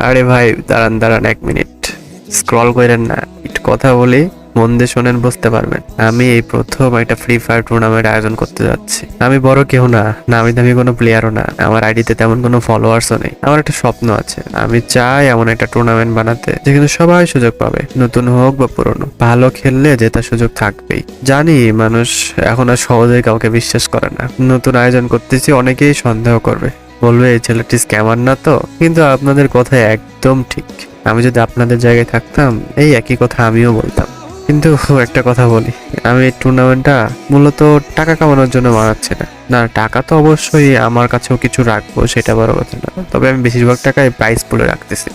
আরে ভাই দাঁড়ান দাঁড়ান 1 মিনিট, স্ক্রল করেন না, একটু কথা বলি, মন দিয়ে শোনেন, বুঝতে পারবেন। আমি এই প্রথম একটা ফ্রি ফায়ার টুর্নামেন্ট আয়োজন করতে যাচ্ছি। আমি বড় কেউ না, নামি দামি কোনো প্লেয়ারও না, আমার আইডিতে তেমন কোনো ফলোয়ার্সও নেই। আমার একটা স্বপ্ন আছে, আমি চাই এমন একটা টুর্নামেন্ট বানাতে যেখানে সবাই সুযোগ পাবে, নতুন হোক বা পুরনো। ভালো খেললে জেতার সুযোগ থাকবেই। জানি মানুষ এখন আর সহজেই কাউকে বিশ্বাস করে না। নতুন আয়োজন করতেছি, অনেকেই সন্দেহ করবে, বলবে এই ছেলেটি স্ক্যামার না তো। কিন্তু আপনাদের কথা একদম ঠিক। আমি যদি আপনাদের জায়গায় থাকতাম এই একই কথা আমিও বলতাম। কিন্তু একটা কথা বলি, আমি এই টুর্নামেন্টটা মূলত টাকা কামানোর জন্য বানাচ্ছি না। না, টাকা তো অবশ্যই আমার কাছেও কিছু রাখবো, সেটা বড় কথা না। তবে আমি বেশিরভাগ টাকায় প্রাইস পুলে রাখতেছি।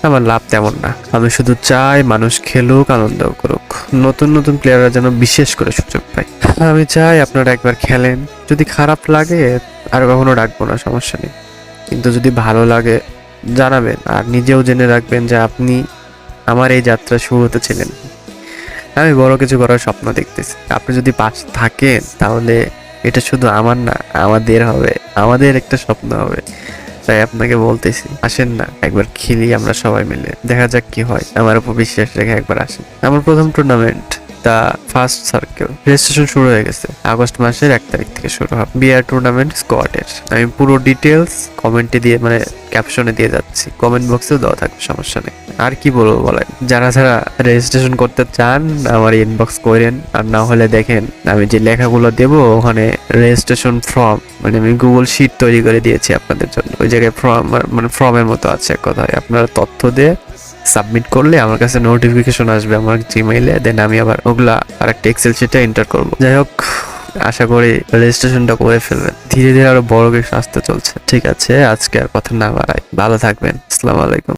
আমার লাভ তেমন না, আমি শুধু চাই মানুষ খেলুক, আনন্দ করুক, নতুন নতুন প্লেয়াররা যেন বিশেষ করে সুযোগ পায়। আমি চাই আপনারা একবার খেলেন, যদি খারাপ লাগে আর কখনো ডাকবো না, সমস্যা নেই। কিন্তু যদি ভালো লাগে জানাবেন, আর নিজেও জেনে রাখবেন যে আপনি আমার এই যাত্রা শুরুতে ছিলেন। আমি বড় কিছু করার স্বপ্ন দেখতেছি, আপনি যদি পাশে থাকেন তাহলে এটা শুধু আমার না, আমাদের হবে, আমাদের একটা স্বপ্ন হবে। তাই আপনাকে বলতেছি, আসেন না একবার খেলি আমরা সবাই মিলে, দেখা যাক কি হয়। আমার উপর বিশ্বাস রেখে একবার আসেন। আমার প্রথম tournament the first circle registration শুরু হয়ে গেছে, আগস্ট মাসের 1 তারিখ থেকে শুরু হবে। বিআর টুর্নামেন্ট স্কোয়াডের আমি পুরো ডিটেলস কমেন্টে দিয়ে, মানে ক্যাপশনে দিয়ে যাচ্ছি, কমেন্ট বক্সেও দেওয়া থাকবে, সমস্যা নেই। আর কি বলবো বলেন, যারা যারা রেজিস্ট্রেশন করতে চান আমার ইনবক্স করেন, আর না হলে দেখেন আমি যে লেখাগুলো দেবো ওখানে রেজিস্ট্রেশন ফর্ম, মানে আমি গুগল শিট তৈরি করে দিয়েছি আপনাদের জন্য। ওই জায়গায় ফর্ম, মানে ফর্মের মতো আছে এক কথায়, আপনারা তথ্য দিয়ে সাবমিট করলে আমার কাছে নোটিফিকেশন আসবে আমার জিমেইলে, দেন আমি আবার ওগুলা আর একটা এক্সেল শিটে এন্টার করবো। যাই হোক, আশা করি রেজিস্ট্রেশনটা করে ফেলবেন। ধীরে ধীরে আরো বড় কিছু আসতে চলছে। ঠিক আছে, আজকে আর কথা না বাড়াই, ভালো থাকবেন, আসসালামু আলাইকুম।